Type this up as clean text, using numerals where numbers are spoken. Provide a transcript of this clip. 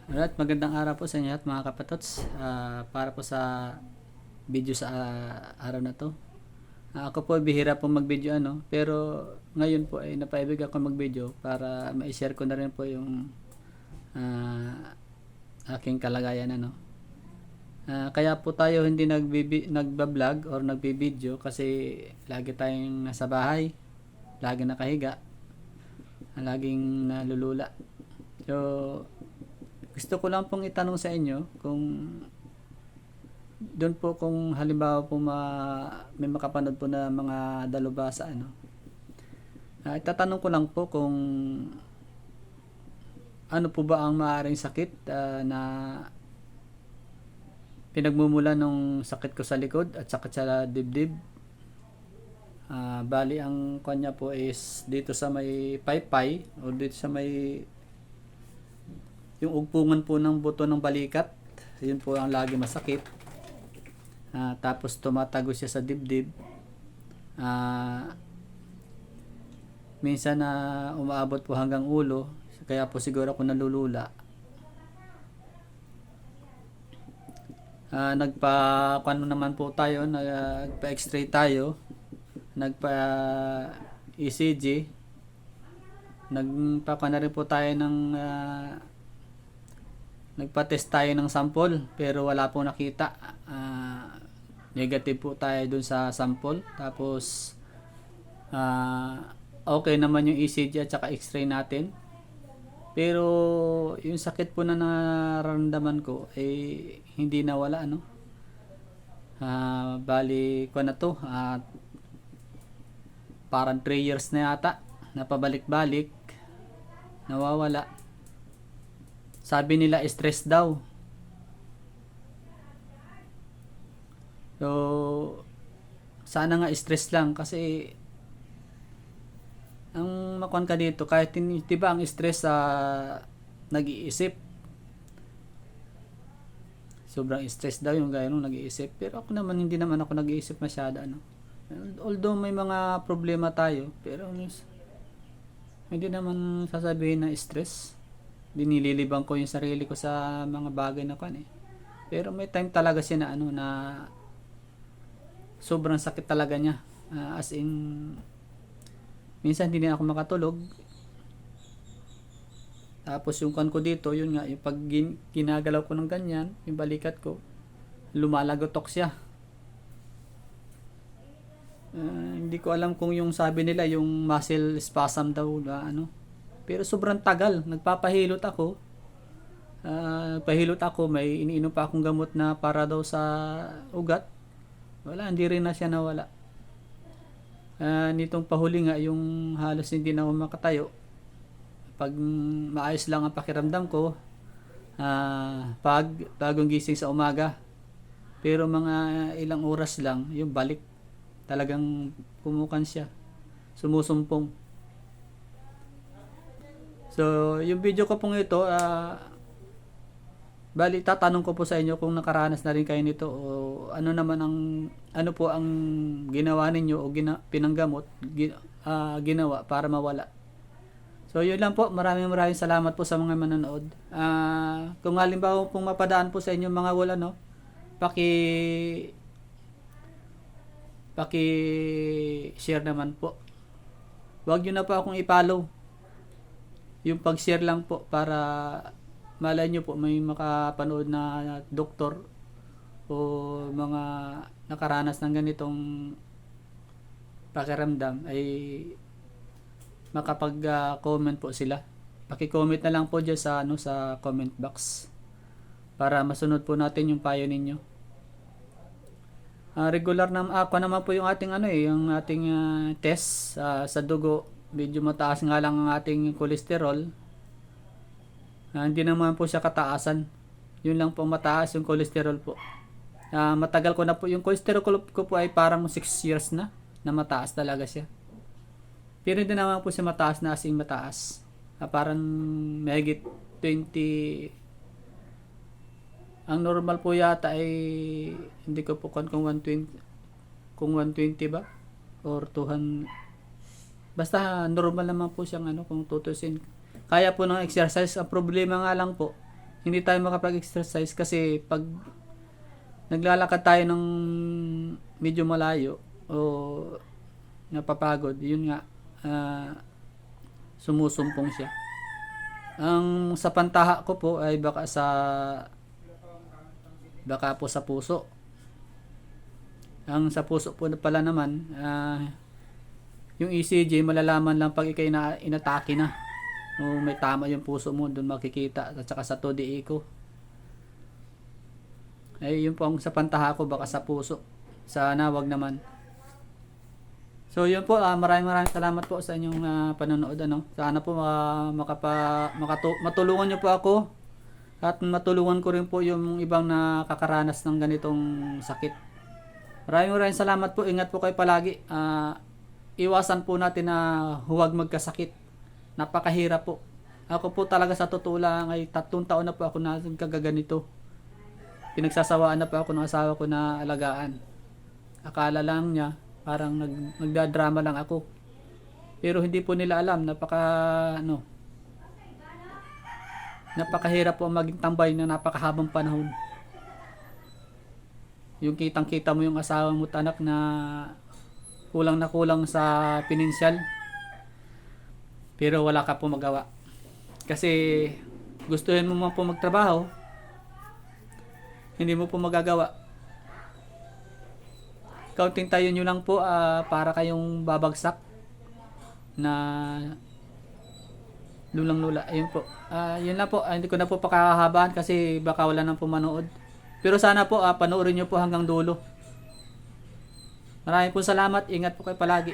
Alright, magandang araw po sa inyo at mga kapatots. Para po sa video sa araw na to. Ako po bihira po mag-video pero ngayon po ay napaibig ako mag-video para ma-share ko na rin po yung aking kalagayan kaya po tayo hindi nagba-vlog or nagbi-video kasi lagi tayong nasa bahay, lagi nakahiga, laging nalulula. So gusto ko lang pong itanong sa inyo kung doon po kung halimbawa po may makapanood po na mga dalubhasa itatanong ko lang po kung ano po ba ang maaaring sakit na pinagmumula nung sakit ko sa likod at sakit sa dibdib. Bali ang kanya po is dito sa may paypay o dito sa may yung ugpungan po ng buto ng balikat, yun po ang lagi masakit. Tapos tumatago siya sa dibdib. Minsan umaabot po hanggang ulo, kaya po siguro ako nalulula. Nagpa-ano naman po tayo, nagpa-x-ray tayo, nagpa-ECG, nagpa na rin po tayo ng nagpa-test tayo ng sample pero wala pong nakita. Negative po tayo dun sa sample. Tapos okay naman yung ECG at saka x-ray natin, pero yung sakit po na nararamdaman ko ay hindi nawala bali ko na to parang 3 years na yata napabalik-balik, nawawala. Sabi nila stress daw. So sana nga stress lang kasi ang makuan ka dito kahit diba ang stress nag-iisip. Sobrang stress daw yung gano'n nag-iisip. Pero ako naman hindi naman ako nag-iisip masyado Although may mga problema tayo pero hindi naman sasabihin na stress. Dinililibang ko yung sarili ko sa mga bagay na pero may time talaga siya na sobrang sakit talaga niya, as in minsan hindi na ako makatulog. Tapos yung ko dito, yun nga yung pag ginagalaw ko ng ganyan yung balikat ko, lumalagotok siya. Hindi ko alam kung yung sabi nila yung muscle spasm daw pero sobrang tagal, nagpapahilot ako. May iniinom pa akong gamot na para daw sa ugat. Wala, hindi rin na siya nawala. Nitong pahuli nga yung halos hindi na ako makatayo. Pag maayos lang ang pakiramdam ko, pag bagong gising sa umaga. Pero mga ilang oras lang, yung balik talagang pumukan siya, sumusumpong. So, yung video ko pong ito, bali tatanong ko po sa inyo kung nakaranas na rin kayo nito o ano po ang ginawa ninyo o pinanggamot ginawa para mawala. So, yun lang po. Maraming salamat po sa mga manonood. Kung halimbawa pong mapadaan po sa inyo mga wala paki-share naman po. Huwag nyo na po akong i-follow. Yung pag-share lang po para malay nyo po may makapanood na doktor o mga nakaranas ng ganitong pakiramdam ay makapag-comment po sila. Paki-comment na lang po dyan sa comment box para masunod po natin yung payo ninyo. Regular ako naman po yung ating yung ating test sa dugo. Medyo mataas nga lang ang ating cholesterol. Hindi naman po siya kataasan. Yun lang po mataas yung cholesterol po. Matagal ko na po. Yung cholesterol ko po ay parang 6 years na mataas talaga siya. Pero hindi naman po siya mataas na asing mataas. Parang mahigit 20. Ang normal po yata ay hindi ko po kung 120 ba or 200. Basta normal naman po siyang kung tutusin. Kaya po ng exercise. Ang problema nga lang po, hindi tayo makapag-exercise kasi pag naglalakad tayo ng medyo malayo o napapagod, yun nga, sumusumpong siya. Ang sa pantaha ko po ay baka po sa puso. Ang sa puso po pala naman, yung ECG malalaman lang pag ikay na inatake na. O may tama yung puso mo, doon makikita. At saka sa 2D echo. Ay yun po ang sa pantaha ko, baka sa puso. Sana wag naman. So yun po, maraming salamat po sa inyong panonood. Sana po matulungan nyo po ako at matulungan ko rin po yung ibang nakakaranas ng ganitong sakit. Maraming salamat po. Ingat po kayo palagi. Iwasan po natin na huwag magkasakit. Napakahirap po. Ako po talaga sa totoo lang ay 3 taon na po ako na kagaganito. Pinagsasawaan na po ako ng asawa ko na alagaan. Akala lang niya parang nagdadrama lang ako. Pero hindi po nila alam, napakahirap po maging tambay na napakahabang panahon. Yung kitang-kita mo yung asawa mo at anak na kulang na kulang sa pinansyal. Pero wala ka po magawa. Kasi gustuhin mo man po magtrabaho, hindi mo po magagawa. Kaunting tayo nyo lang po para kayong babagsak na lulang-lula. Ayun po. Yun lang po. Hindi ko na po pakakahabaan kasi baka wala nang pumanood. Pero sana po panoorin nyo po hanggang dulo. Maraming po salamat. Ingat po kayo palagi.